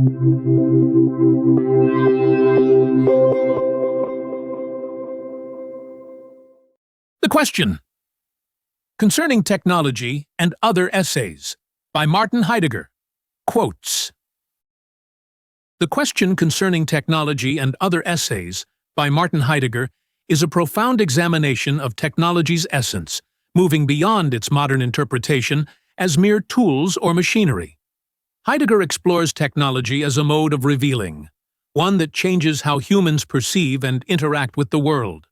The question. Concerning Technology and Other Essays, by Martin Heidegger. Quotes. The Question Concerning Technology and Other Essays, by Martin Heidegger, is a profound examination of technology's essence, moving beyond its modern interpretation as mere tools or machinery. Heidegger explores technology as a mode of revealing, one that changes how humans perceive and interact with the world.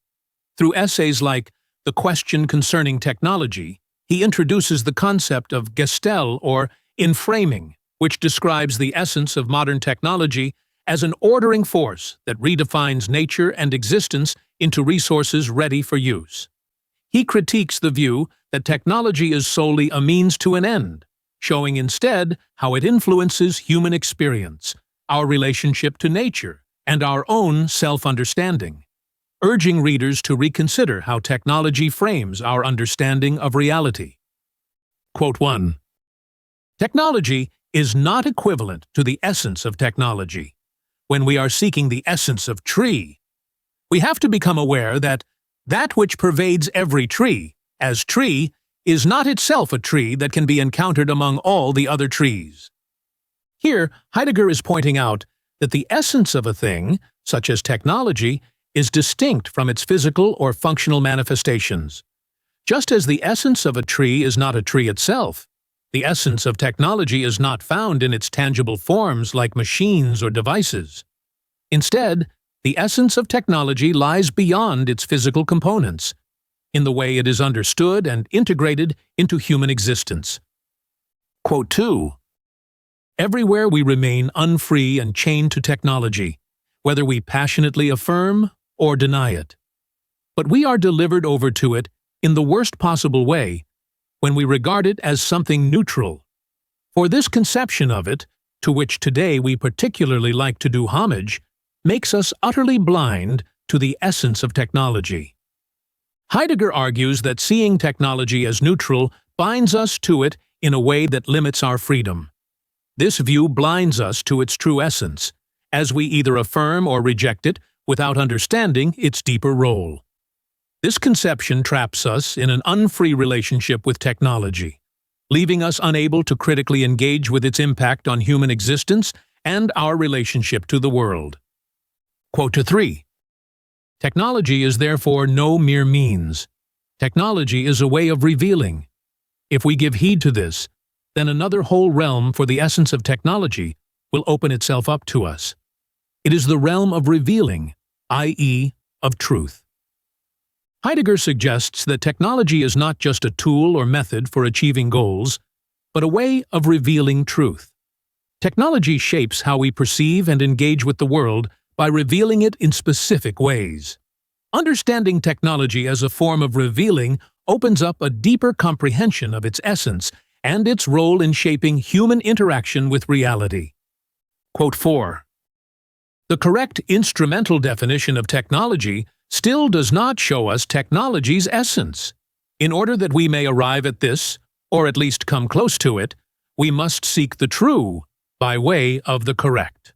Through essays like The Question Concerning Technology, he introduces the concept of Gestell or inframing, which describes the essence of modern technology as an ordering force that redefines nature and existence into resources ready for use. He critiques the view that technology is solely a means to an end, showing instead how it influences human experience, our relationship to nature, and our own self-understanding, urging readers to reconsider how technology frames our understanding of reality. Quote 1. Technology is not equivalent to the essence of technology. When we are seeking the essence of tree, we have to become aware that that which pervades every tree, as tree, is not itself a tree that can be encountered among all the other trees. Here, Heidegger is pointing out that the essence of a thing, such as technology, is distinct from its physical or functional manifestations. Just as the essence of a tree is not a tree itself, the essence of technology is not found in its tangible forms like machines or devices. Instead, the essence of technology lies beyond its physical components, in the way it is understood and integrated into human existence. Quote 2. Everywhere we remain unfree and chained to technology, whether we passionately affirm or deny it. But we are delivered over to it in the worst possible way, when we regard it as something neutral. For this conception of it, to which today we particularly like to do homage, makes us utterly blind to the essence of technology. Heidegger argues that seeing technology as neutral binds us to it in a way that limits our freedom. This view blinds us to its true essence, as we either affirm or reject it without understanding its deeper role. This conception traps us in an unfree relationship with technology, leaving us unable to critically engage with its impact on human existence and our relationship to the world. Quote 3. Technology is therefore no mere means. Technology is a way of revealing. If we give heed to this, then another whole realm for the essence of technology will open itself up to us. It is the realm of revealing, i.e., of truth. Heidegger suggests that technology is not just a tool or method for achieving goals, but a way of revealing truth. Technology shapes how we perceive and engage with the world by revealing it in specific ways. Understanding technology as a form of revealing opens up a deeper comprehension of its essence and its role in shaping human interaction with reality. Quote 4. The correct instrumental definition of technology still does not show us technology's essence. In order that we may arrive at this, or at least come close to it, we must seek the true by way of the correct.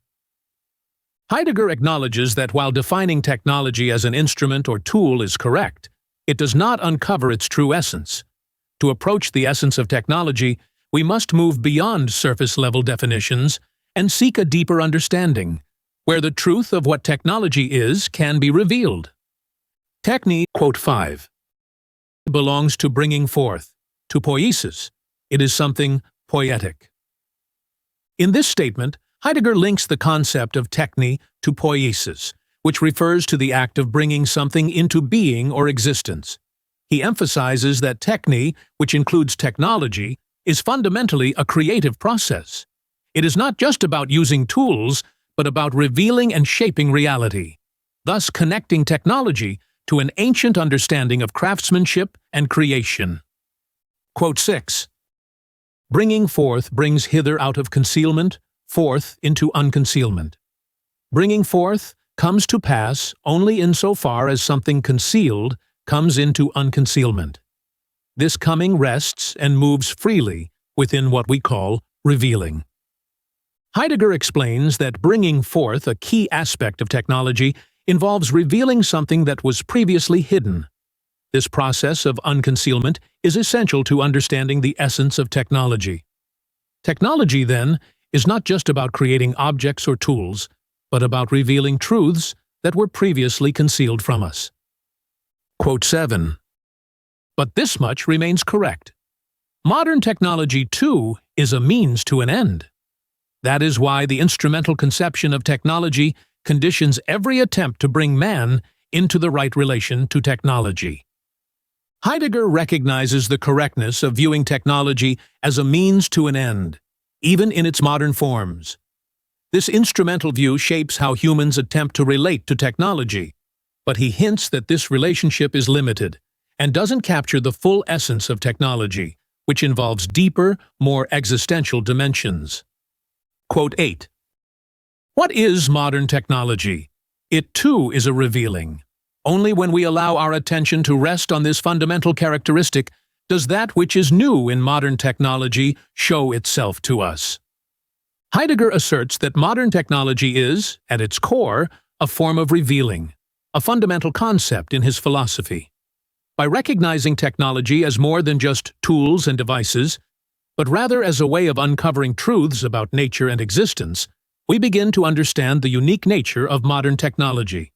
Heidegger acknowledges that while defining technology as an instrument or tool is correct, it does not uncover its true essence. To approach the essence of technology, we must move beyond surface-level definitions and seek a deeper understanding, where the truth of what technology is can be revealed. Techne, quote 5, belongs to bringing forth, to poiesis. It is something poietic. In this statement, Heidegger links the concept of techne to poiesis, which refers to the act of bringing something into being or existence. He emphasizes that techne, which includes technology, is fundamentally a creative process. It is not just about using tools, but about revealing and shaping reality, thus connecting technology to an ancient understanding of craftsmanship and creation. Quote 6. Bringing forth brings hither out of concealment, forth into unconcealment. Bringing forth comes to pass only insofar as something concealed comes into unconcealment. This coming rests and moves freely within what we call revealing. Heidegger explains that bringing forth a key aspect of technology involves revealing something that was previously hidden. This process of unconcealment is essential to understanding the essence of technology. Technology, then, is not just about creating objects or tools, but about revealing truths that were previously concealed from us. Quote 7. But this much remains correct. Modern technology, too, is a means to an end. That is why the instrumental conception of technology conditions every attempt to bring man into the right relation to technology. Heidegger recognizes the correctness of viewing technology as a means to an end, even in its modern forms. This instrumental view shapes how humans attempt to relate to technology, but he hints that this relationship is limited and doesn't capture the full essence of technology, which involves deeper, more existential dimensions. Quote 8. What is modern technology? It too is a revealing. Only when we allow our attention to rest on this fundamental characteristic does that which is new in modern technology show itself to us. Heidegger asserts that modern technology is, at its core, a form of revealing, a fundamental concept in his philosophy. By recognizing technology as more than just tools and devices, but rather as a way of uncovering truths about nature and existence, we begin to understand the unique nature of modern technology.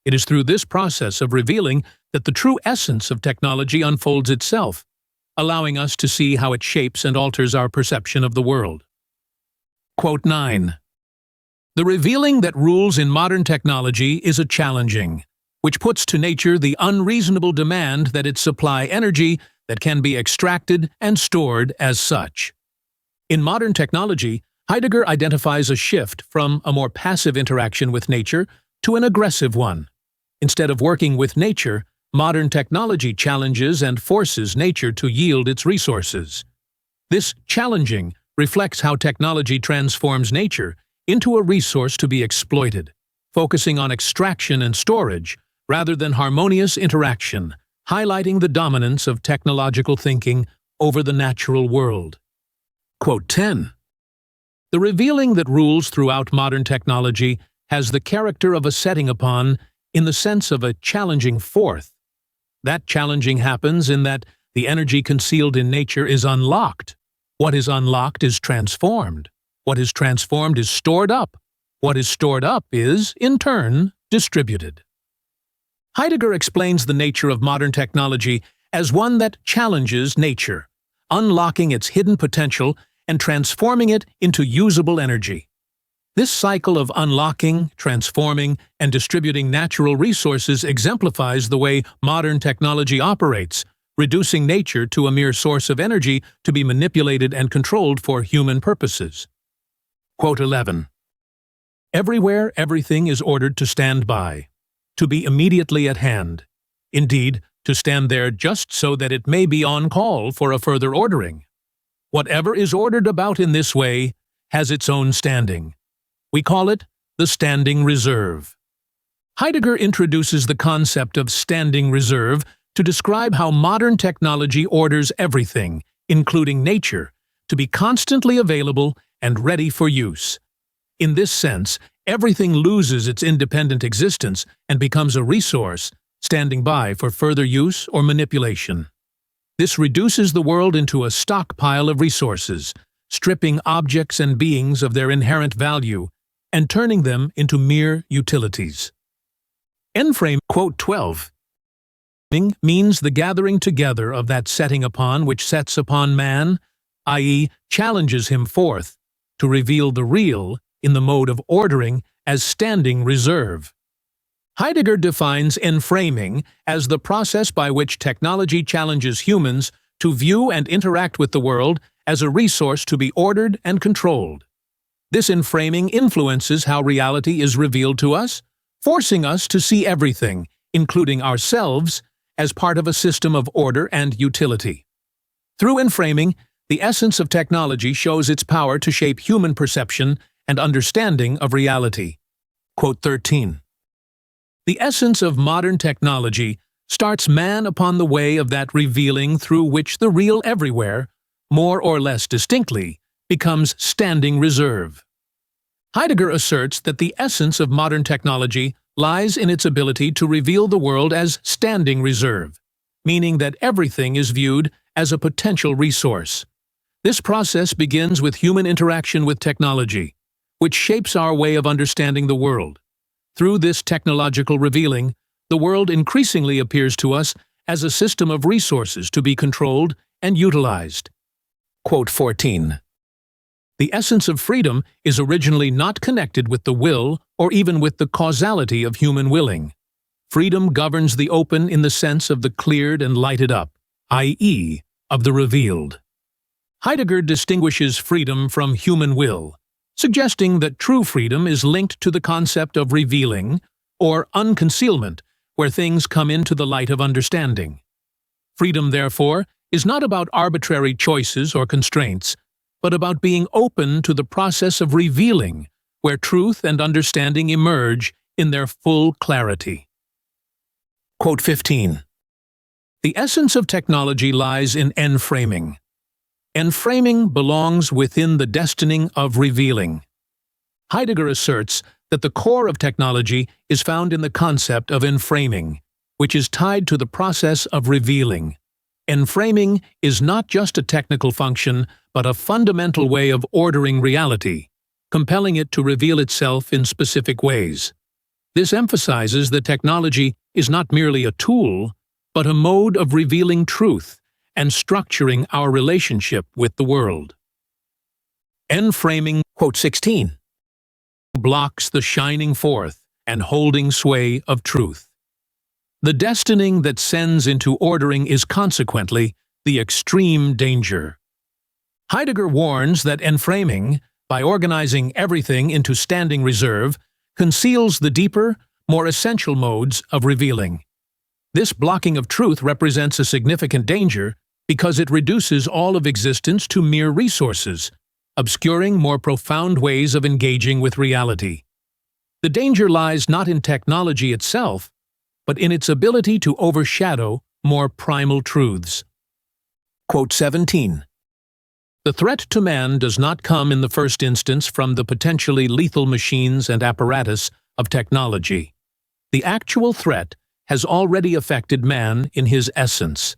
It is through this process of revealing that the true essence of technology unfolds itself, allowing us to see how it shapes and alters our perception of the world. Quote 9. The revealing that rules in modern technology is a challenging, which puts to nature the unreasonable demand that it supply energy that can be extracted and stored as such. In modern technology, Heidegger identifies a shift from a more passive interaction with nature to an aggressive one. Instead of working with nature, modern technology challenges and forces nature to yield its resources. This challenging reflects how technology transforms nature into a resource to be exploited, focusing on extraction and storage rather than harmonious interaction, highlighting the dominance of technological thinking over the natural world. Quote 10. The revealing that rules throughout modern technology has the character of a setting upon in the sense of a challenging forth. That challenging happens in that the energy concealed in nature is unlocked. What is unlocked is transformed. What is transformed is stored up. What is stored up is, in turn, distributed. Heidegger explains the nature of modern technology as one that challenges nature, unlocking its hidden potential and transforming it into usable energy. This cycle of unlocking, transforming, and distributing natural resources exemplifies the way modern technology operates, reducing nature to a mere source of energy to be manipulated and controlled for human purposes. Quote 11. Everywhere everything is ordered to stand by, to be immediately at hand. Indeed, to stand there just so that it may be on call for a further ordering. Whatever is ordered about in this way has its own standing. We call it the standing reserve. Heidegger introduces the concept of standing reserve to describe how modern technology orders everything, including nature, to be constantly available and ready for use. In this sense, everything loses its independent existence and becomes a resource, standing by for further use or manipulation. This reduces the world into a stockpile of resources, stripping objects and beings of their inherent value and turning them into mere utilities. Enframe, quote 12, means the gathering together of that setting upon which sets upon man, i.e., challenges him forth, to reveal the real in the mode of ordering as standing reserve. Heidegger defines enframing as the process by which technology challenges humans to view and interact with the world as a resource to be ordered and controlled. This enframing influences how reality is revealed to us, forcing us to see everything, including ourselves, as part of a system of order and utility. Through enframing, the essence of technology shows its power to shape human perception and understanding of reality. Quote 13. The essence of modern technology starts man upon the way of that revealing through which the real everywhere, more or less distinctly, becomes standing reserve. Heidegger asserts that the essence of modern technology lies in its ability to reveal the world as standing reserve, meaning that everything is viewed as a potential resource. This process begins with human interaction with technology, which shapes our way of understanding the world. Through this technological revealing, the world increasingly appears to us as a system of resources to be controlled and utilized. Quote 14. The essence of freedom is originally not connected with the will or even with the causality of human willing. Freedom governs the open in the sense of the cleared and lighted up, i.e., of the revealed. Heidegger distinguishes freedom from human will, suggesting that true freedom is linked to the concept of revealing, or unconcealment, where things come into the light of understanding. Freedom, therefore, is not about arbitrary choices or constraints, but about being open to the process of revealing, where truth and understanding emerge in their full clarity. Quote 15. The essence of technology lies in enframing. Enframing belongs within the destining of revealing. Heidegger asserts that the core of technology is found in the concept of enframing, which is tied to the process of revealing. Enframing is not just a technical function, but a fundamental way of ordering reality, compelling it to reveal itself in specific ways. This emphasizes that technology is not merely a tool, but a mode of revealing truth and structuring our relationship with the world. Enframing, quote 16, blocks the shining forth and holding sway of truth. The destining that sends into ordering is consequently the extreme danger. Heidegger warns that enframing, by organizing everything into standing reserve, conceals the deeper, more essential modes of revealing. This blocking of truth represents a significant danger because it reduces all of existence to mere resources, obscuring more profound ways of engaging with reality. The danger lies not in technology itself, but in its ability to overshadow more primal truths. Quote 17. The threat to man does not come in the first instance from the potentially lethal machines and apparatus of technology. The actual threat has already affected man in his essence.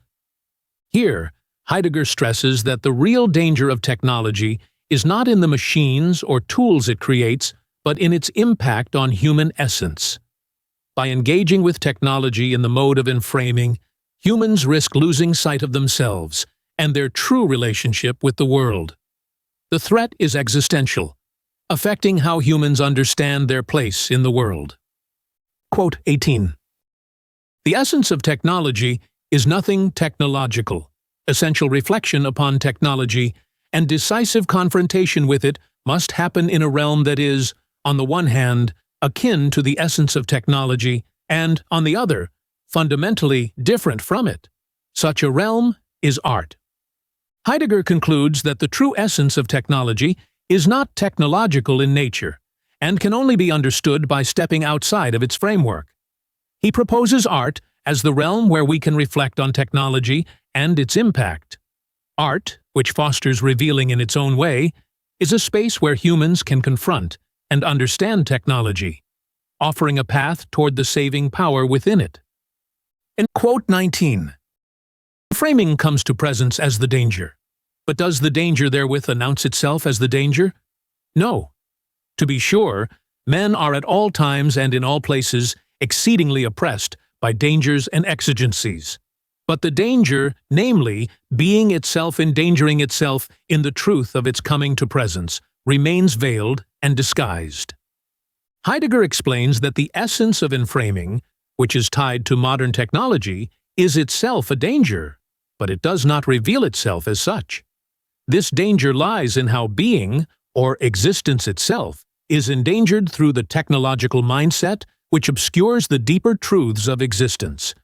Here, Heidegger stresses that the real danger of technology is not in the machines or tools it creates, but in its impact on human essence. By engaging with technology in the mode of enframing, humans risk losing sight of themselves and their true relationship with the world. The threat is existential, affecting how humans understand their place in the world. Quote 18. The essence of technology is nothing technological. Essential reflection upon technology and decisive confrontation with it must happen in a realm that is, on the one hand, akin to the essence of technology, and, on the other, fundamentally different from it. Such a realm is art. Heidegger concludes that the true essence of technology is not technological in nature, and can only be understood by stepping outside of its framework. He proposes art as the realm where we can reflect on technology and its impact. Art, which fosters revealing in its own way, is a space where humans can confront and understand technology, offering a path toward the saving power within it. In quote 19, framing comes to presence as the danger. But does the danger therewith announce itself as the danger? No. To be sure, men are at all times and in all places exceedingly oppressed by dangers and exigencies. But the danger, namely, being itself endangering itself in the truth of its coming to presence, remains veiled and disguised. Heidegger explains that the essence of enframing, which is tied to modern technology, is itself a danger, but it does not reveal itself as such. This danger lies in how being, or existence itself, is endangered through the technological mindset which obscures the deeper truths of existence.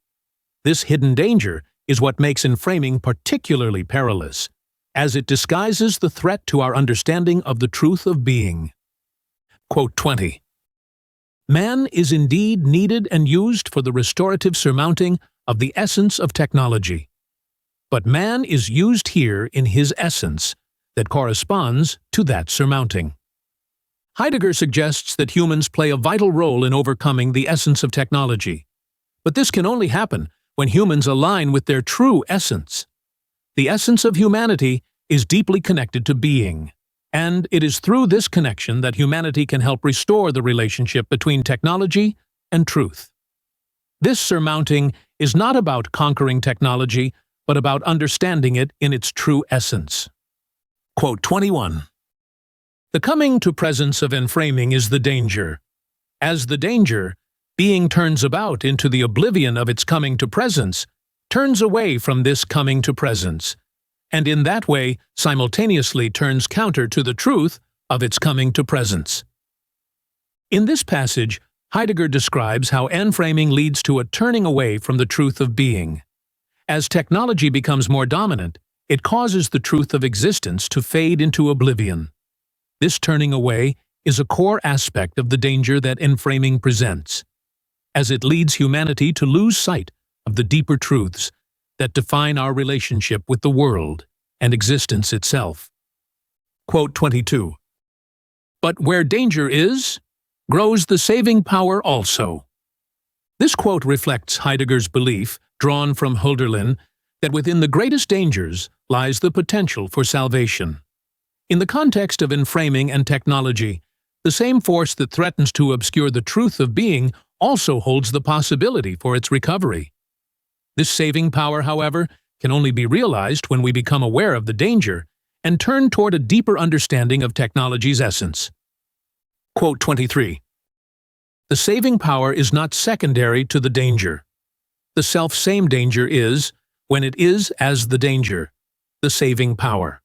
This hidden danger is what makes enframing particularly perilous, as it disguises the threat to our understanding of the truth of being. Quote 20. Man is indeed needed and used for the restorative surmounting of the essence of technology. But man is used here in his essence that corresponds to that surmounting. Heidegger suggests that humans play a vital role in overcoming the essence of technology. But this can only happen when humans align with their true essence. The essence of humanity is deeply connected to being, and it is through this connection that humanity can help restore the relationship between technology and truth. This surmounting is not about conquering technology, but about understanding it in its true essence. Quote 21. The coming to presence of enframing is the danger. As the danger, being turns about into the oblivion of its coming to presence, turns away from this coming to presence, and in that way simultaneously turns counter to the truth of its coming to presence. In this passage, Heidegger describes how enframing leads to a turning away from the truth of being. As technology becomes more dominant, it causes the truth of existence to fade into oblivion. This turning away is a core aspect of the danger that enframing presents, as it leads humanity to lose sight of the deeper truths that define our relationship with the world and existence itself. Quote 22. But where danger is, grows the saving power also. This quote reflects Heidegger's belief, drawn from Hölderlin, that within the greatest dangers lies the potential for salvation. In the context of enframing and technology, the same force that threatens to obscure the truth of being also holds the possibility for its recovery. This saving power, however, can only be realized when we become aware of the danger and turn toward a deeper understanding of technology's essence. Quote 23. The saving power is not secondary to the danger. The self-same danger is, when it is as the danger, the saving power.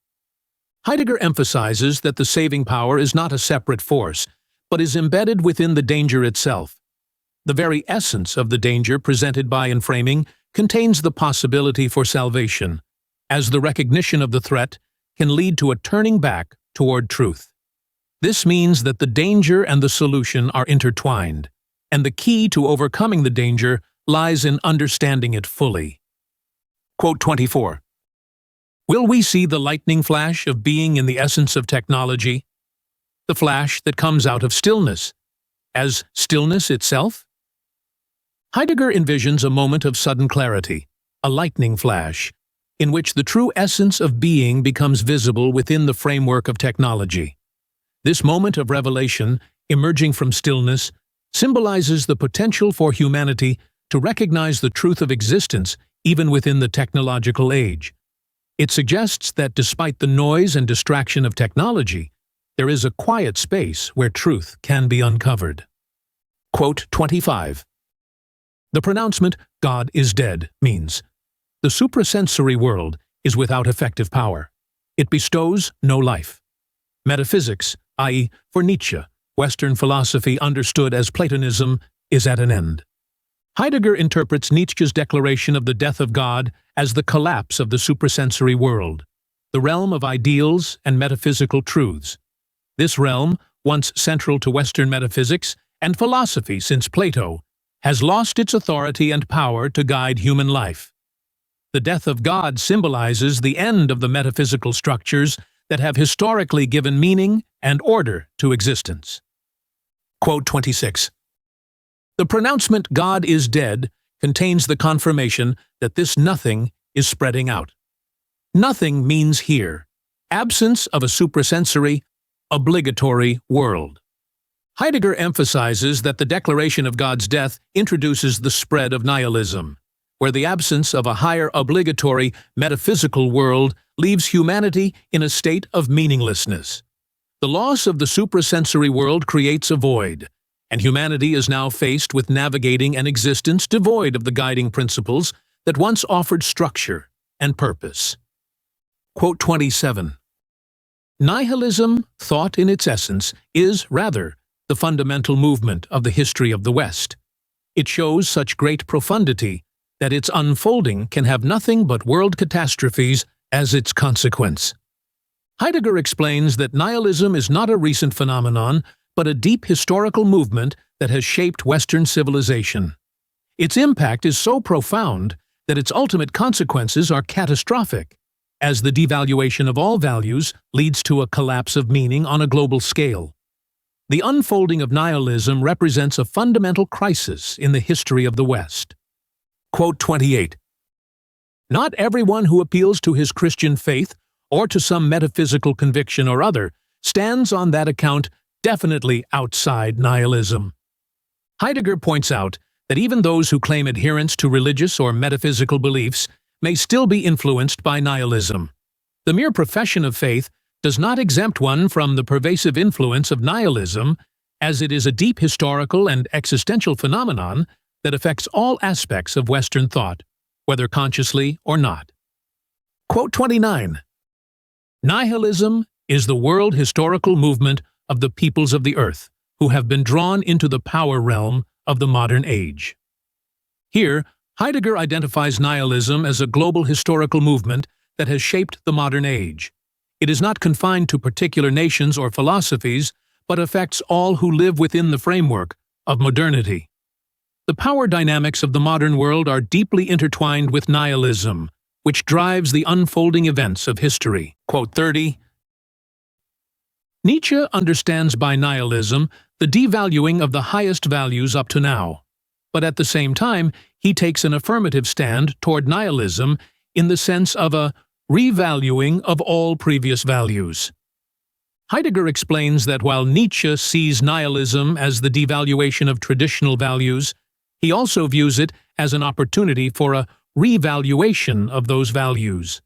Heidegger emphasizes that the saving power is not a separate force, but is embedded within the danger itself. The very essence of the danger presented by enframing contains the possibility for salvation, as the recognition of the threat can lead to a turning back toward truth. This means that the danger and the solution are intertwined, and the key to overcoming the danger lies in understanding it fully. Quote 24. Will we see the lightning flash of being in the essence of technology? The flash that comes out of stillness, as stillness itself? Heidegger envisions a moment of sudden clarity, a lightning flash, in which the true essence of being becomes visible within the framework of technology. This moment of revelation, emerging from stillness, symbolizes the potential for humanity to recognize the truth of existence even within the technological age. It suggests that despite the noise and distraction of technology, there is a quiet space where truth can be uncovered. Quote 25. The pronouncement, God is dead, means the suprasensory world is without effective power. It bestows no life. Metaphysics, i.e., for Nietzsche, Western philosophy understood as Platonism, is at an end. Heidegger interprets Nietzsche's declaration of the death of God as the collapse of the suprasensory world, the realm of ideals and metaphysical truths. This realm, once central to Western metaphysics and philosophy since Plato, has lost its authority and power to guide human life. The death of God symbolizes the end of the metaphysical structures that have historically given meaning and order to existence. Quote 26. The pronouncement God is dead contains the confirmation that this nothing is spreading out. Nothing means here absence of a suprasensory, obligatory world. Heidegger emphasizes that the declaration of God's death introduces the spread of nihilism, where the absence of a higher obligatory metaphysical world leaves humanity in a state of meaninglessness. The loss of the suprasensory world creates a void, and humanity is now faced with navigating an existence devoid of the guiding principles that once offered structure and purpose. Quote 27. Nihilism, thought in its essence, is, rather, the fundamental movement of the history of the West. It shows such great profundity that its unfolding can have nothing but world catastrophes as its consequence. Heidegger explains that nihilism is not a recent phenomenon, but a deep historical movement that has shaped Western civilization. Its impact is so profound that its ultimate consequences are catastrophic, as the devaluation of all values leads to a collapse of meaning on a global scale. The unfolding of nihilism represents a fundamental crisis in the history of the West. Quote 28. Not everyone who appeals to his Christian faith or to some metaphysical conviction or other stands on that account definitely outside nihilism. Heidegger points out that even those who claim adherence to religious or metaphysical beliefs may still be influenced by nihilism. The mere profession of faith does not exempt one from the pervasive influence of nihilism, as it is a deep historical and existential phenomenon that affects all aspects of Western thought, whether consciously or not. Quote 29. Nihilism is the world historical movement of the peoples of the earth, who have been drawn into the power realm of the modern age. Here, Heidegger identifies nihilism as a global historical movement that has shaped the modern age. It is not confined to particular nations or philosophies, but affects all who live within the framework of modernity. The power dynamics of the modern world are deeply intertwined with nihilism, which drives the unfolding events of history. Quote 30. Nietzsche understands by nihilism the devaluing of the highest values up to now, but at the same time he takes an affirmative stand toward nihilism in the sense of a revaluing of all previous values. Heidegger explains that while Nietzsche sees nihilism as the devaluation of traditional values, he also views it as an opportunity for a revaluation of those values.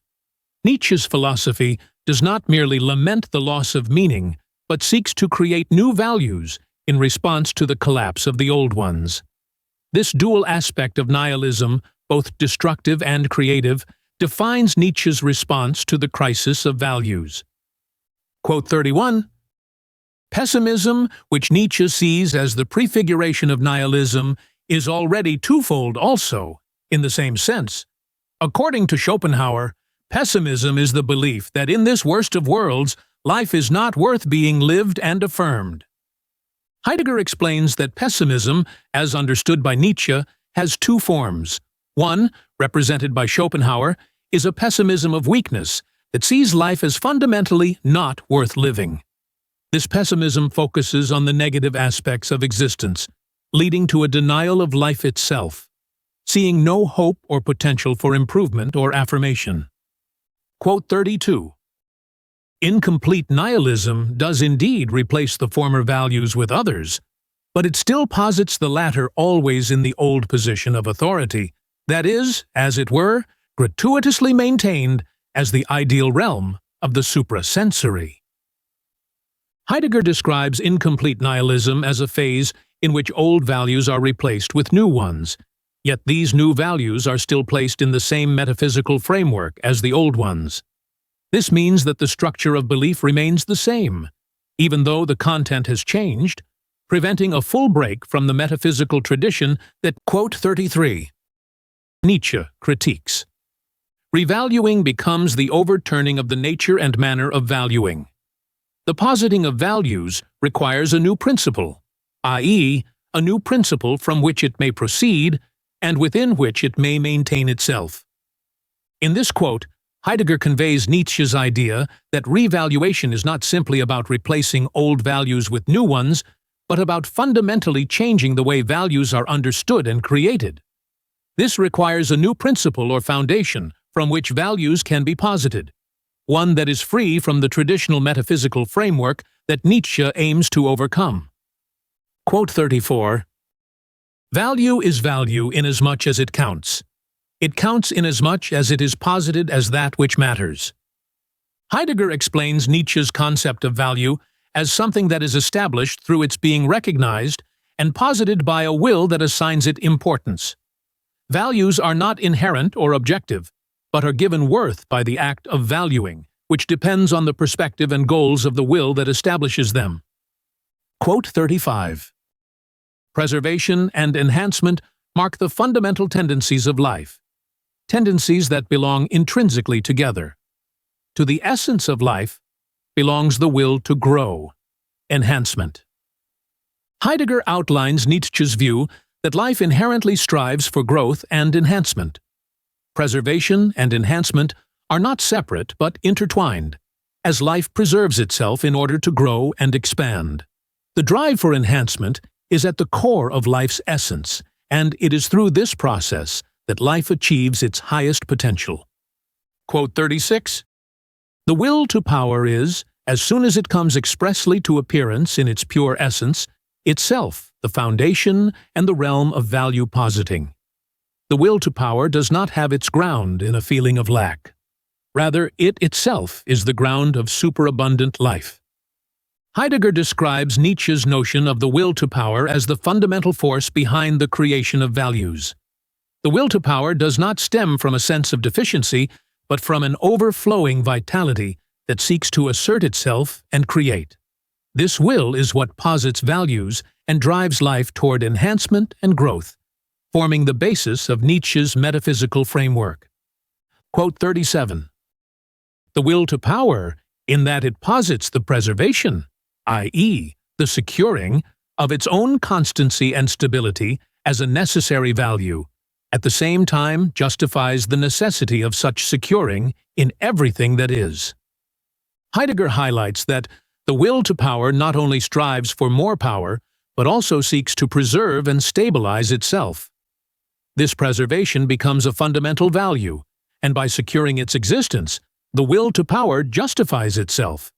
Nietzsche's philosophy does not merely lament the loss of meaning, but seeks to create new values in response to the collapse of the old ones. This dual aspect of nihilism, both destructive and creative, defines Nietzsche's response to the crisis of values. Quote 31. Pessimism, which Nietzsche sees as the prefiguration of nihilism, is already twofold also, in the same sense. According to Schopenhauer, pessimism is the belief that in this worst of worlds, life is not worth being lived and affirmed. Heidegger explains that pessimism, as understood by Nietzsche, has two forms. One, represented by Schopenhauer, is a pessimism of weakness that sees life as fundamentally not worth living. This pessimism focuses on the negative aspects of existence, leading to a denial of life itself, seeing no hope or potential for improvement or affirmation. Quote 32. Incomplete nihilism does indeed replace the former values with others, but it still posits the latter always in the old position of authority, that is, as it were, gratuitously maintained as the ideal realm of the suprasensory. Heidegger describes incomplete nihilism as a phase in which old values are replaced with new ones, yet these new values are still placed in the same metaphysical framework as the old ones. This means that the structure of belief remains the same, even though the content has changed, preventing a full break from the metaphysical tradition that, quote 33, Nietzsche critiques. Revaluing becomes the overturning of the nature and manner of valuing. The positing of values requires a new principle, i.e., a new principle from which it may proceed and within which it may maintain itself. In this quote, Heidegger conveys Nietzsche's idea that revaluation is not simply about replacing old values with new ones, but about fundamentally changing the way values are understood and created. This requires a new principle or foundation from which values can be posited, one that is free from the traditional metaphysical framework that Nietzsche aims to overcome. Quote 34. Value is value inasmuch as it counts. It counts inasmuch as it is posited as that which matters. Heidegger explains Nietzsche's concept of value as something that is established through its being recognized and posited by a will that assigns it importance. Values are not inherent or objective, but are given worth by the act of valuing, which depends on the perspective and goals of the will that establishes them. Quote 35. Preservation and enhancement mark the fundamental tendencies of life, tendencies that belong intrinsically together. To the essence of life belongs the will to grow, enhancement. Heidegger outlines Nietzsche's view that life inherently strives for growth and enhancement. Preservation and enhancement are not separate but intertwined, as life preserves itself in order to grow and expand. The drive for enhancement is at the core of life's essence, and it is through this process that life achieves its highest potential. Quote 36. The will to power is, as soon as it comes expressly to appearance in its pure essence, itself the foundation and the realm of value positing. The will to power does not have its ground in a feeling of lack. Rather, it itself is the ground of superabundant life. Heidegger describes Nietzsche's notion of the will to power as the fundamental force behind the creation of values. The will to power does not stem from a sense of deficiency, but from an overflowing vitality that seeks to assert itself and create. This will is what posits values and drives life toward enhancement and growth, forming the basis of Nietzsche's metaphysical framework. Quote 37. The will to power, in that it posits the preservation, i.e., the securing, of its own constancy and stability as a necessary value, at the same time justifies the necessity of such securing in everything that is. Heidegger highlights that the will to power not only strives for more power, but also seeks to preserve and stabilize itself. This preservation becomes a fundamental value, and by securing its existence, the will to power justifies itself.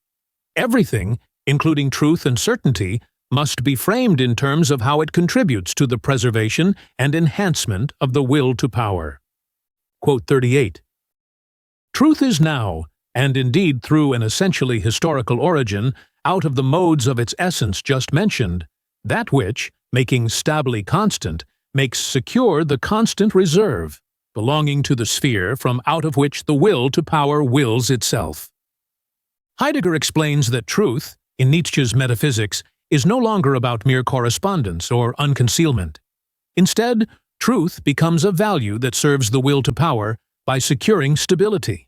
Everything, including truth and certainty, must be framed in terms of how it contributes to the preservation and enhancement of the will to power. Quote 38. Truth is now, and indeed through an essentially historical origin, out of the modes of its essence just mentioned, that which, making stably constant, makes secure the constant reserve, belonging to the sphere from out of which the will to power wills itself. Heidegger explains that truth, in Nietzsche's Metaphysics, is no longer about mere correspondence or unconcealment. Instead, truth becomes a value that serves the will to power by securing stability.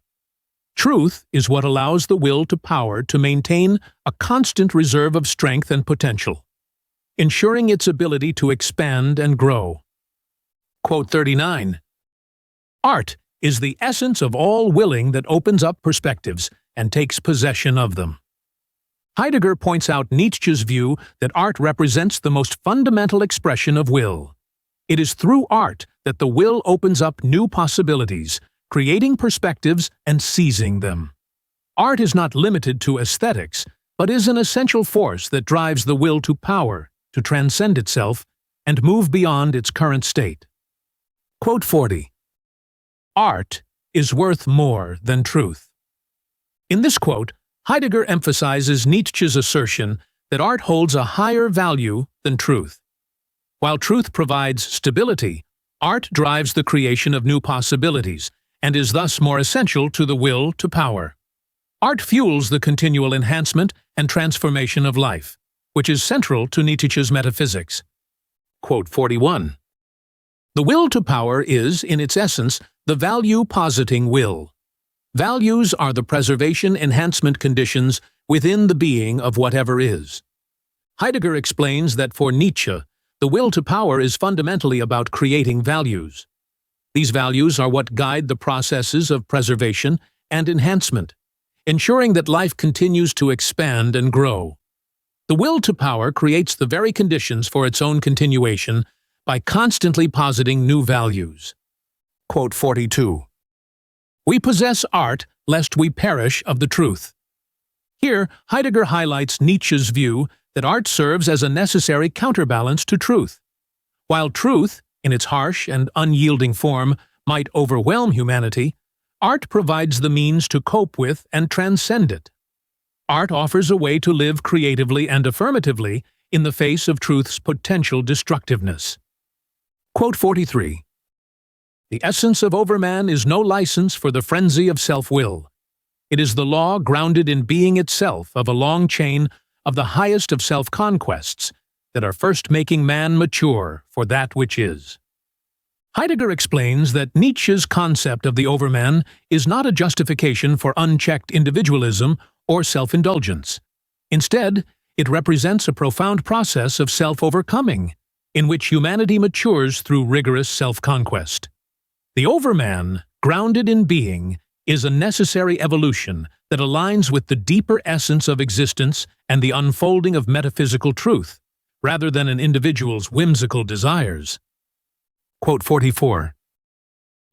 Truth is what allows the will to power to maintain a constant reserve of strength and potential, ensuring its ability to expand and grow. Quote 39. Art is the essence of all willing that opens up perspectives and takes possession of them. Heidegger points out Nietzsche's view that art represents the most fundamental expression of will. It is through art that the will opens up new possibilities, creating perspectives and seizing them. Art is not limited to aesthetics, but is an essential force that drives the will to power, to transcend itself, and move beyond its current state. Quote 40. Art is worth more than truth. In this quote, Heidegger emphasizes Nietzsche's assertion that art holds a higher value than truth. While truth provides stability, art drives the creation of new possibilities and is thus more essential to the will to power. Art fuels the continual enhancement and transformation of life, which is central to Nietzsche's Metaphysics. Quote 41. The will to power is, in its essence, the value-positing will. Values are the preservation-enhancement conditions within the being of whatever is. Heidegger explains that for Nietzsche, the will to power is fundamentally about creating values. These values are what guide the processes of preservation and enhancement, ensuring that life continues to expand and grow. The will to power creates the very conditions for its own continuation by constantly positing new values. Quote 42. We possess art lest we perish of the truth. Here, Heidegger highlights Nietzsche's view that art serves as a necessary counterbalance to truth. While truth, in its harsh and unyielding form, might overwhelm humanity, art provides the means to cope with and transcend it. Art offers a way to live creatively and affirmatively in the face of truth's potential destructiveness. Quote 43. The essence of Overman is no license for the frenzy of self-will. It is the law grounded in being itself of a long chain of the highest of self-conquests that are first making man mature for that which is. Heidegger explains that Nietzsche's concept of the Overman is not a justification for unchecked individualism or self-indulgence. Instead, it represents a profound process of self-overcoming, in which humanity matures through rigorous self-conquest. The Overman, grounded in being, is a necessary evolution that aligns with the deeper essence of existence and the unfolding of metaphysical truth, rather than an individual's whimsical desires. Quote 44.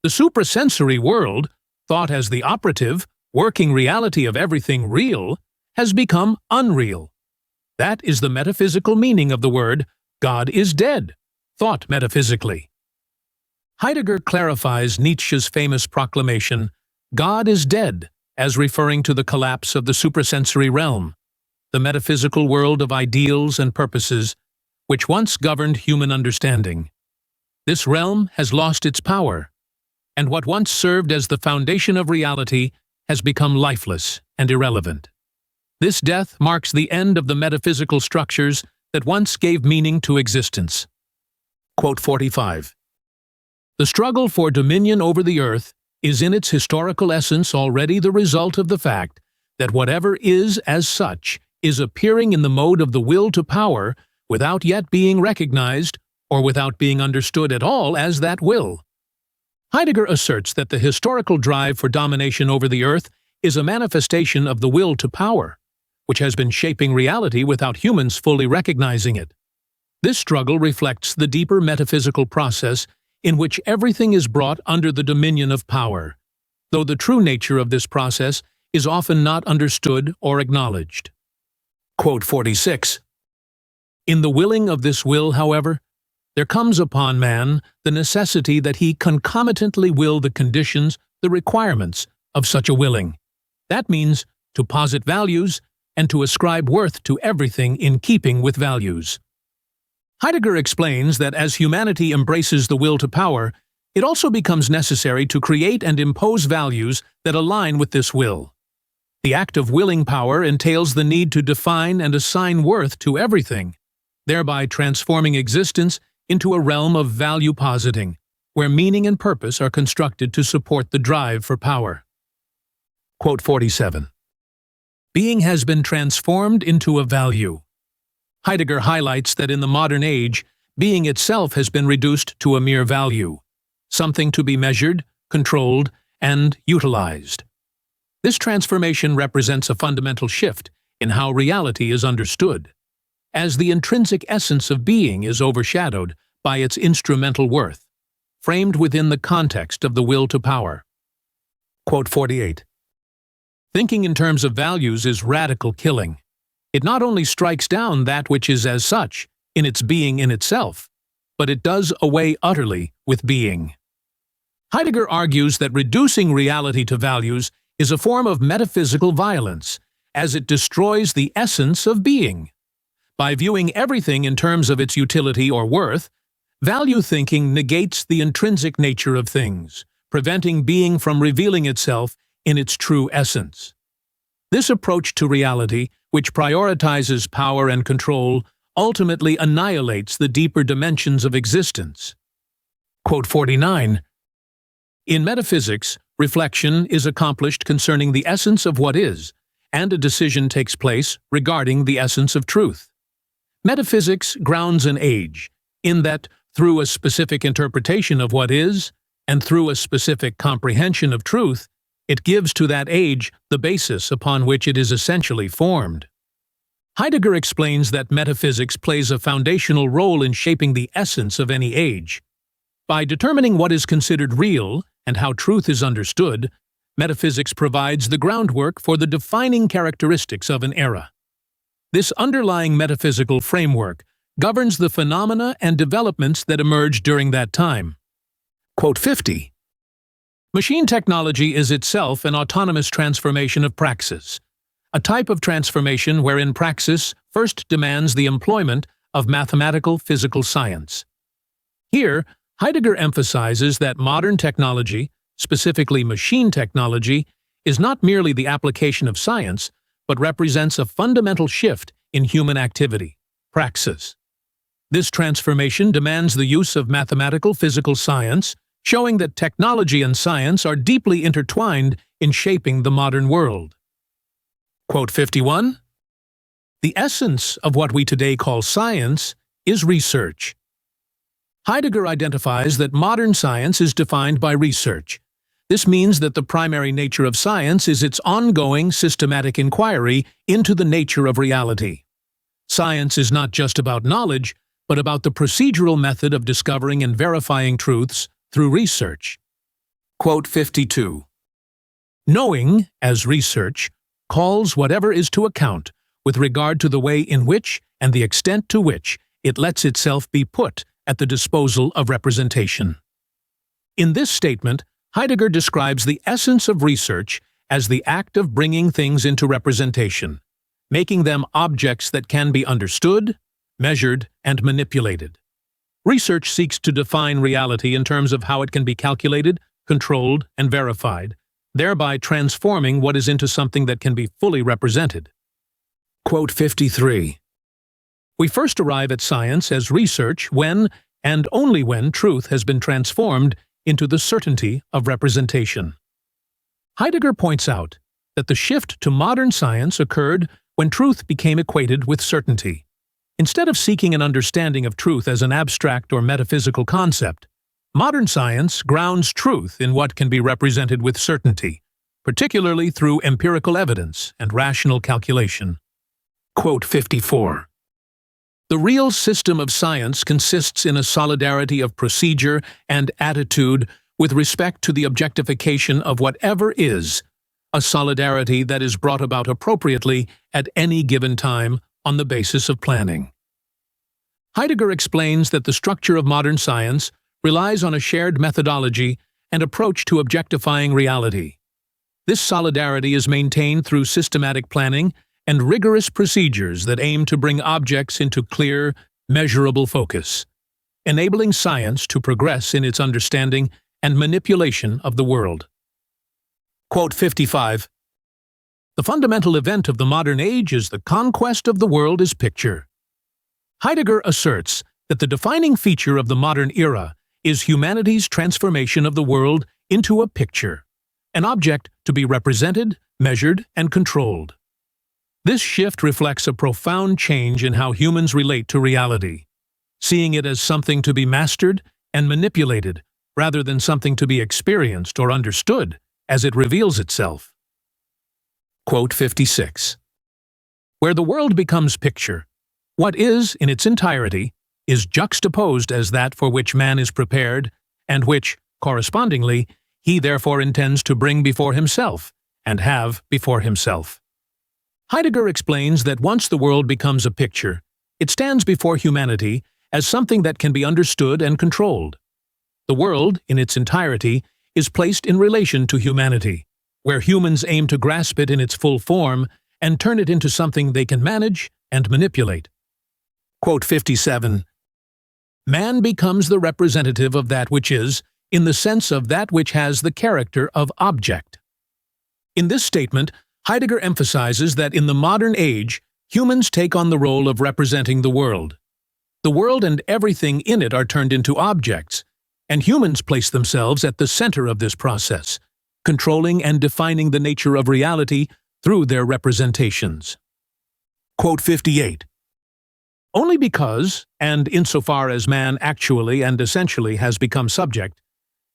The suprasensory world, thought as the operative, working reality of everything real, has become unreal. That is the metaphysical meaning of the word God is dead, thought metaphysically. Heidegger clarifies Nietzsche's famous proclamation, God is dead, as referring to the collapse of the suprasensory realm, the metaphysical world of ideals and purposes, which once governed human understanding. This realm has lost its power, and what once served as the foundation of reality has become lifeless and irrelevant. This death marks the end of the metaphysical structures that once gave meaning to existence. Quote 45. The struggle for dominion over the earth is in its historical essence already the result of the fact that whatever is as such is appearing in the mode of the will to power without yet being recognized or without being understood at all as that will. Heidegger asserts that the historical drive for domination over the earth is a manifestation of the will to power, which has been shaping reality without humans fully recognizing it. This struggle reflects the deeper metaphysical process in which everything is brought under the dominion of power, though the true nature of this process is often not understood or acknowledged. Quote 46. In the willing of this will, however, there comes upon man the necessity that he concomitantly will the conditions, the requirements of such a willing. That means to posit values and to ascribe worth to everything in keeping with values. Heidegger explains that as humanity embraces the will to power, it also becomes necessary to create and impose values that align with this will. The act of willing power entails the need to define and assign worth to everything, thereby transforming existence into a realm of value positing, where meaning and purpose are constructed to support the drive for power. Quote 47. Being has been transformed into a value. Heidegger highlights that in the modern age, being itself has been reduced to a mere value, something to be measured, controlled, and utilized. This transformation represents a fundamental shift in how reality is understood, as the intrinsic essence of being is overshadowed by its instrumental worth, framed within the context of the will to power. Quote 48. Thinking in terms of values is radical killing. It not only strikes down that which is as such, in its being in itself, but it does away utterly with being. Heidegger argues that reducing reality to values is a form of metaphysical violence, as it destroys the essence of being. By viewing everything in terms of its utility or worth, value thinking negates the intrinsic nature of things, preventing being from revealing itself in its true essence. This approach to reality, which prioritizes power and control, ultimately annihilates the deeper dimensions of existence. Quote 49. In metaphysics, reflection is accomplished concerning the essence of what is, and a decision takes place regarding the essence of truth. Metaphysics grounds an age, in that, through a specific interpretation of what is, and through a specific comprehension of truth, it gives to that age the basis upon which it is essentially formed. Heidegger explains that metaphysics plays a foundational role in shaping the essence of any age. By determining what is considered real and how truth is understood, metaphysics provides the groundwork for the defining characteristics of an era. This underlying metaphysical framework governs the phenomena and developments that emerge during that time. Quote 50. Machine technology is itself an autonomous transformation of praxis, a type of transformation wherein praxis first demands the employment of mathematical physical science. Here, Heidegger emphasizes that modern technology, specifically machine technology, is not merely the application of science, but represents a fundamental shift in human activity, praxis. This transformation demands the use of mathematical physical science, showing that technology and science are deeply intertwined in shaping the modern world. Quote 51. The essence of what we today call science is research. Heidegger identifies that modern science is defined by research, This means that the primary nature of science is its ongoing, systematic inquiry into the nature of reality. Science is not just about knowledge, but about the procedural method of discovering and verifying truths through research. Quote 52. Knowing, as research, calls whatever is to account with regard to the way in which and the extent to which it lets itself be put at the disposal of representation. In this statement, Heidegger describes the essence of research as the act of bringing things into representation, making them objects that can be understood, measured, and manipulated. Research seeks to define reality in terms of how it can be calculated, controlled, and verified, thereby transforming what is into something that can be fully represented. Quote 53. We first arrive at science as research when, and only when, truth has been transformed into the certainty of representation. Heidegger points out that the shift to modern science occurred when truth became equated with certainty. Instead of seeking an understanding of truth as an abstract or metaphysical concept, modern science grounds truth in what can be represented with certainty, particularly through empirical evidence and rational calculation. Quote 54. The real system of science consists in a solidarity of procedure and attitude with respect to the objectification of whatever is, a solidarity that is brought about appropriately at any given time on the basis of planning. Heidegger explains that the structure of modern science relies on a shared methodology and approach to objectifying reality. This solidarity is maintained through systematic planning and rigorous procedures that aim to bring objects into clear, measurable focus, enabling science to progress in its understanding and manipulation of the world. Quote 55. The fundamental event of the modern age is the conquest of the world as picture. Heidegger asserts that the defining feature of the modern era is humanity's transformation of the world into a picture, an object to be represented, measured, and controlled. This shift reflects a profound change in how humans relate to reality, seeing it as something to be mastered and manipulated rather than something to be experienced or understood as it reveals itself. Quote 56. Where the world becomes picture, what is, in its entirety, is juxtaposed as that for which man is prepared, and which, correspondingly, he therefore intends to bring before himself and have before himself. Heidegger explains that once the world becomes a picture, it stands before humanity as something that can be understood and controlled. The world, in its entirety, is placed in relation to humanity, where humans aim to grasp it in its full form and turn it into something they can manage and manipulate. Quote 57. Man becomes the representative of that which is, in the sense of that which has the character of object. In this statement, Heidegger emphasizes that in the modern age, humans take on the role of representing the world. The world and everything in it are turned into objects, and humans place themselves at the center of this process, controlling and defining the nature of reality through their representations. Quote 58. Only because, and insofar as man actually and essentially has become subject,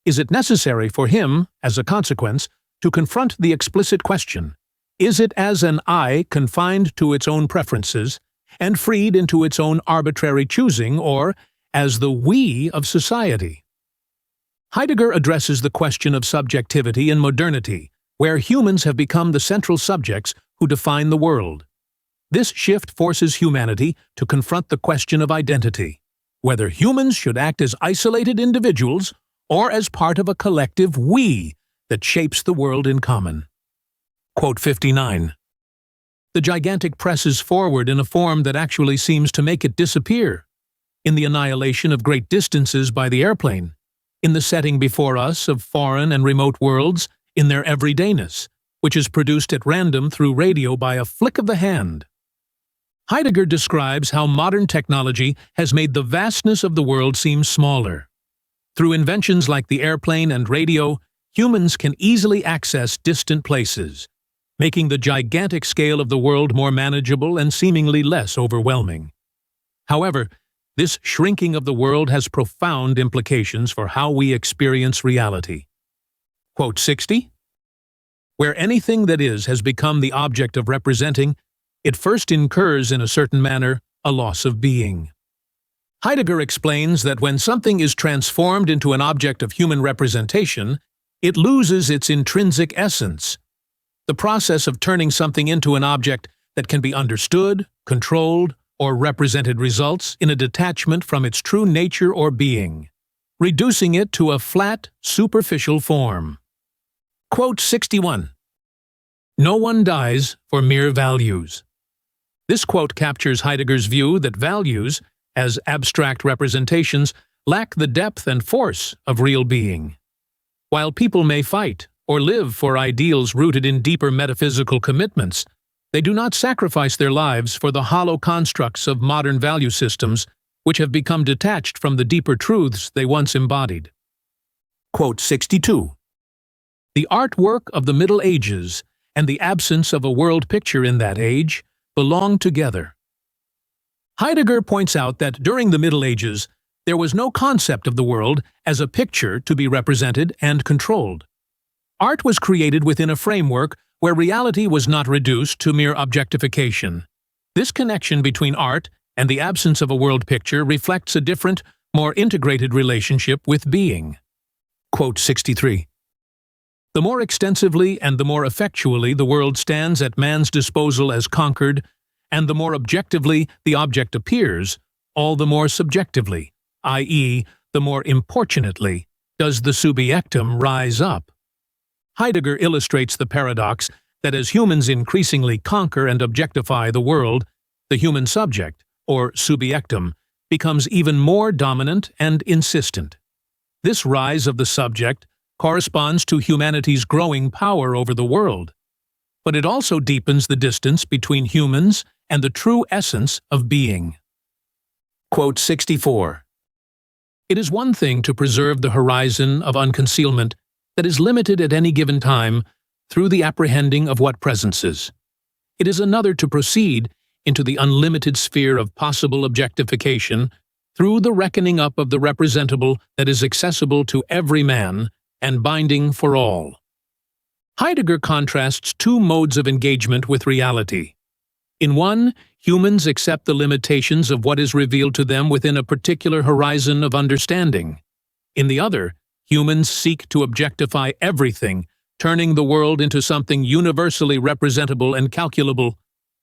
is it necessary for him, as a consequence, to confront the explicit question: is it as an I confined to its own preferences and freed into its own arbitrary choosing, or as the we of society? Heidegger addresses the question of subjectivity in modernity, where humans have become the central subjects who define the world. This shift forces humanity to confront the question of identity, whether humans should act as isolated individuals or as part of a collective we that shapes the world in common. Quote 59. The gigantic presses forward in a form that actually seems to make it disappear, in the annihilation of great distances by the airplane, in the setting before us of foreign and remote worlds in their everydayness, which is produced at random through radio by a flick of the hand. Heidegger describes how modern technology has made the vastness of the world seem smaller. Through inventions like the airplane and radio, humans can easily access distant places, making the gigantic scale of the world more manageable and seemingly less overwhelming. However, this shrinking of the world has profound implications for how we experience reality. Quote 60. Where anything that is has become the object of representing, it first incurs in a certain manner a loss of being. Heidegger explains that when something is transformed into an object of human representation, it loses its intrinsic essence. The process of turning something into an object that can be understood, controlled, or represented results in a detachment from its true nature or being, reducing it to a flat, superficial form. Quote 61. No one dies for mere values. This quote captures Heidegger's view that values, as abstract representations, lack the depth and force of real being. While people may fight or live for ideals rooted in deeper metaphysical commitments, they do not sacrifice their lives for the hollow constructs of modern value systems which have become detached from the deeper truths they once embodied. Quote 62. The artwork of the Middle Ages and the absence of a world picture in that age belong together. Heidegger points out that during the Middle Ages, there was no concept of the world as a picture to be represented and controlled. Art was created within a framework where reality was not reduced to mere objectification. This connection between art and the absence of a world picture reflects a different, more integrated relationship with being. Quote 63. The more extensively and the more effectually the world stands at man's disposal as conquered, and the more objectively the object appears, all the more subjectively, i.e., the more importunately, does the subjectum rise up. Heidegger illustrates the paradox that as humans increasingly conquer and objectify the world, the human subject, or subjectum, becomes even more dominant and insistent. This rise of the subject corresponds to humanity's growing power over the world, but it also deepens the distance between humans and the true essence of being. Quote 64. It is one thing to preserve the horizon of unconcealment that is limited at any given time through the apprehending of what presence is. It is another to proceed into the unlimited sphere of possible objectification through the reckoning up of the representable that is accessible to every man and binding for all. Heidegger contrasts two modes of engagement with reality. In one, humans accept the limitations of what is revealed to them within a particular horizon of understanding. In the other, humans seek to objectify everything, turning the world into something universally representable and calculable,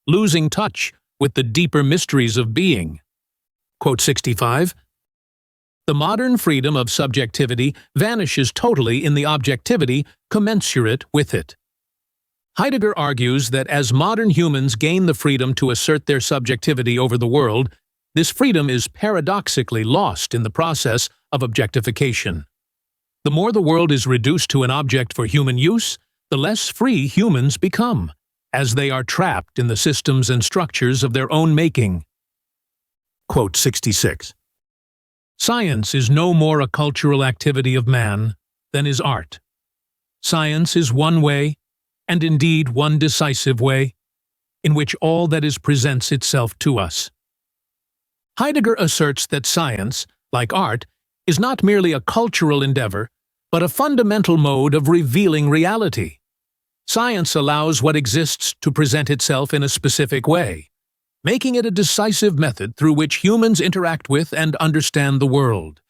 losing touch with the deeper mysteries of being. Quote 65. The modern freedom of subjectivity vanishes totally in the objectivity commensurate with it. Heidegger argues that as modern humans gain the freedom to assert their subjectivity over the world, this freedom is paradoxically lost in the process of objectification. The more the world is reduced to an object for human use, the less free humans become, as they are trapped in the systems and structures of their own making. Quote 66. Science is no more a cultural activity of man than is art. Science is one way, and indeed one decisive way, in which all that is presents itself to us. Heidegger asserts that science, like art, is not merely a cultural endeavor, but a fundamental mode of revealing reality. Science allows what exists to present itself in a specific way, making it a decisive method through which humans interact with and understand the world,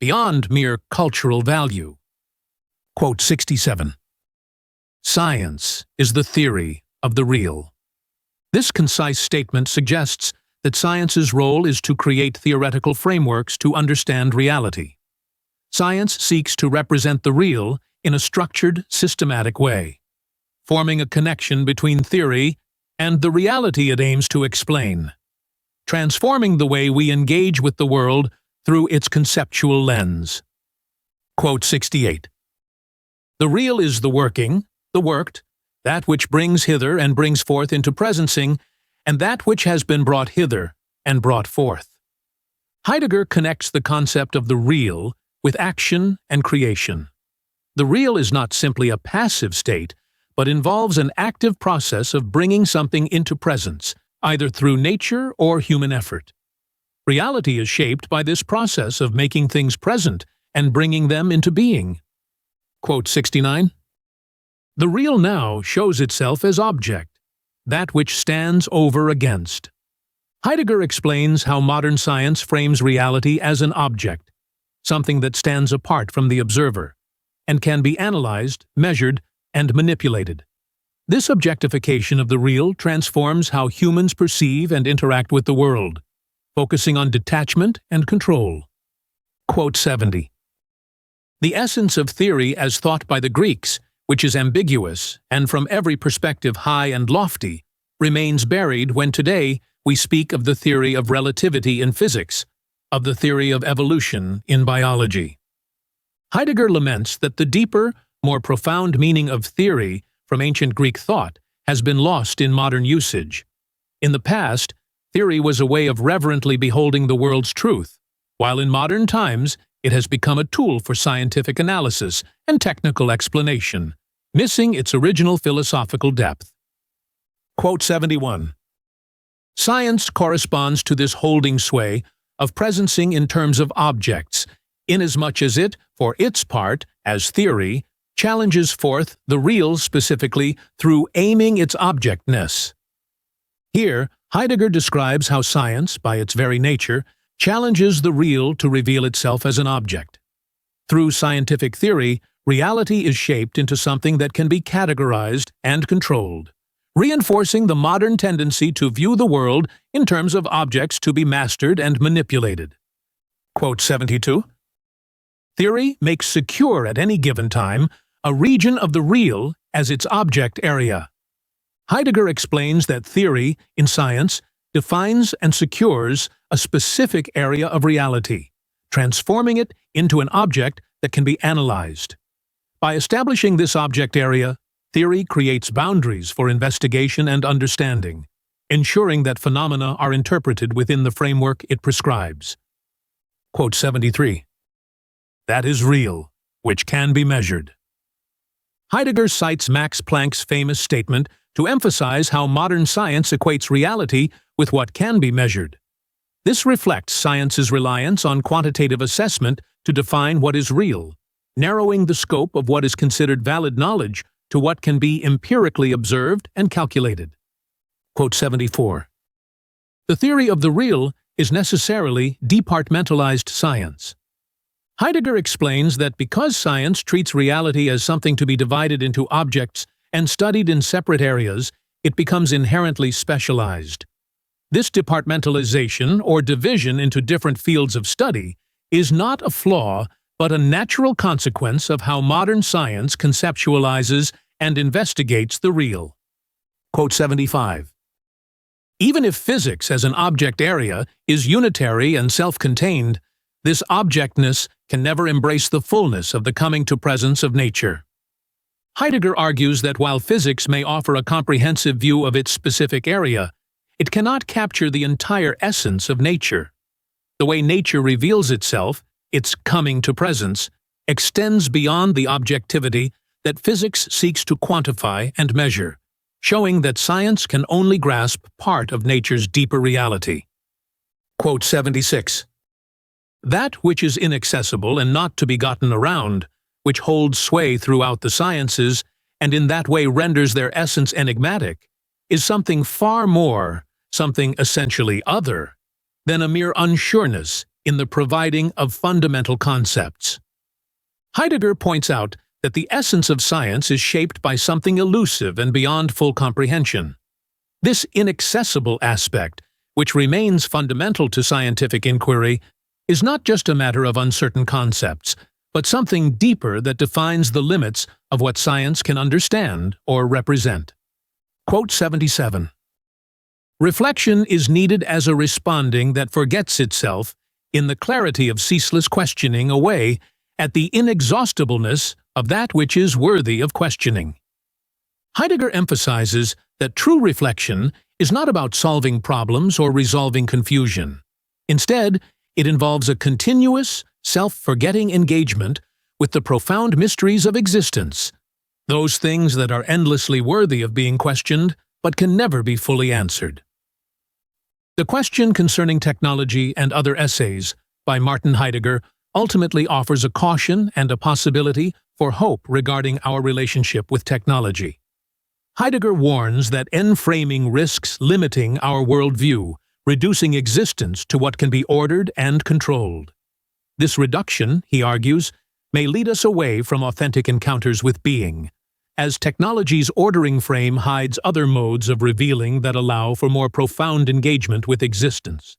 beyond mere cultural value. Quote 67. Science is the theory of the real. This concise statement suggests that science's role is to create theoretical frameworks to understand reality. Science seeks to represent the real in a structured, systematic way, forming a connection between theory and the reality it aims to explain, transforming the way we engage with the world through its conceptual lens. Quote 68. The real is the working, the worked, that which brings hither and brings forth into presencing, and that which has been brought hither and brought forth. Heidegger connects the concept of the real with action and creation. The real is not simply a passive state, but involves an active process of bringing something into presence, either through nature or human effort. Reality is shaped by this process of making things present and bringing them into being. Quote 69. The real now shows itself as object, that which stands over against. Heidegger explains how modern science frames reality as an object, something that stands apart from the observer, and can be analyzed, measured, and manipulated. This objectification of the real transforms how humans perceive and interact with the world, focusing on detachment and control. Quote 70. The essence of theory as thought by the Greeks, which is ambiguous and from every perspective high and lofty, remains buried when today we speak of the theory of relativity in physics, of the theory of evolution in biology. Heidegger laments that the deeper, more profound meaning of theory from ancient Greek thought has been lost in modern usage. In the past, theory was a way of reverently beholding the world's truth, while in modern times it has become a tool for scientific analysis and technical explanation, missing its original philosophical depth. Quote 71. Science corresponds to this holding sway of presencing in terms of objects, inasmuch as it, for its part, as theory, challenges forth the real specifically through aiming its objectness. Here, Heidegger describes how science, by its very nature, challenges the real to reveal itself as an object. Through scientific theory, reality is shaped into something that can be categorized and controlled, reinforcing the modern tendency to view the world in terms of objects to be mastered and manipulated. Quote 72. Theory makes secure at any given time a region of the real as its object area. Heidegger explains that theory, in science, defines and secures a specific area of reality, transforming it into an object that can be analyzed. By establishing this object area, theory creates boundaries for investigation and understanding, ensuring that phenomena are interpreted within the framework it prescribes. Quote 73. That is real, which can be measured. Heidegger cites Max Planck's famous statement to emphasize how modern science equates reality with what can be measured. This reflects science's reliance on quantitative assessment to define what is real, narrowing the scope of what is considered valid knowledge to what can be empirically observed and calculated. Quote 74. The theory of the real is necessarily departmentalized science. Heidegger explains that because science treats reality as something to be divided into objects and studied in separate areas, it becomes inherently specialized. This departmentalization, or division into different fields of study, is not a flaw, but a natural consequence of how modern science conceptualizes and investigates the real. Quote 75. Even if physics as an object area is unitary and self-contained, this objectness can never embrace the fullness of the coming to presence of nature. Heidegger argues that while physics may offer a comprehensive view of its specific area, it cannot capture the entire essence of nature. The way nature reveals itself, its coming to presence, extends beyond the objectivity that physics seeks to quantify and measure, showing that science can only grasp part of nature's deeper reality. Quote 76. That which is inaccessible and not to be gotten around, which holds sway throughout the sciences and in that way renders their essence enigmatic, is something far more, something essentially other, than a mere unsureness in the providing of fundamental concepts. Heidegger points out that the essence of science is shaped by something elusive and beyond full comprehension. This inaccessible aspect, which remains fundamental to scientific inquiry, is not just a matter of uncertain concepts, but something deeper that defines the limits of what science can understand or represent. Quote 77. Reflection is needed as a responding that forgets itself in the clarity of ceaseless questioning away at the inexhaustibleness of that which is worthy of questioning. Heidegger emphasizes that true reflection is not about solving problems or resolving confusion. Instead, it involves a continuous, self-forgetting engagement with the profound mysteries of existence, those things that are endlessly worthy of being questioned but can never be fully answered. The Question Concerning Technology and Other Essays by Martin Heidegger ultimately offers a caution and a possibility for hope regarding our relationship with technology. Heidegger warns that enframing risks limiting our worldview, reducing existence to what can be ordered and controlled. This reduction, he argues, may lead us away from authentic encounters with being, as technology's ordering frame hides other modes of revealing that allow for more profound engagement with existence.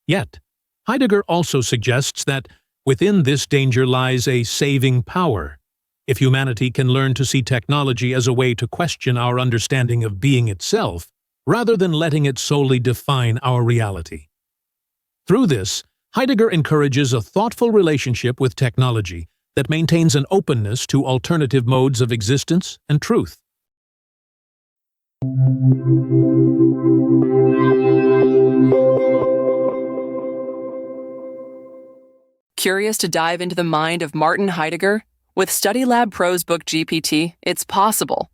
Yet, Heidegger also suggests that within this danger lies a saving power. If humanity can learn to see technology as a way to question our understanding of being itself, rather than letting it solely define our reality. Through this, Heidegger encourages a thoughtful relationship with technology that maintains an openness to alternative modes of existence and truth. Curious to dive into the mind of Martin Heidegger? With StudyLab Pro's book GPT, it's possible.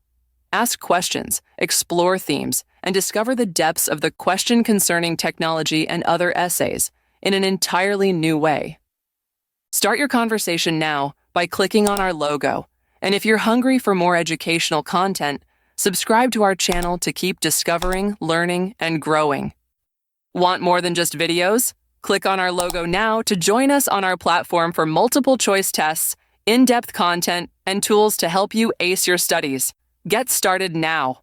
Ask questions, explore themes, and discover the depths of the question concerning technology and other essays in an entirely new way. Start your conversation now by clicking on our logo. And if you're hungry for more educational content, subscribe to our channel to keep discovering, learning, and growing. Want more than just videos? Click on our logo now to join us on our platform for multiple choice tests, in-depth content, and tools to help you ace your studies. Get started now.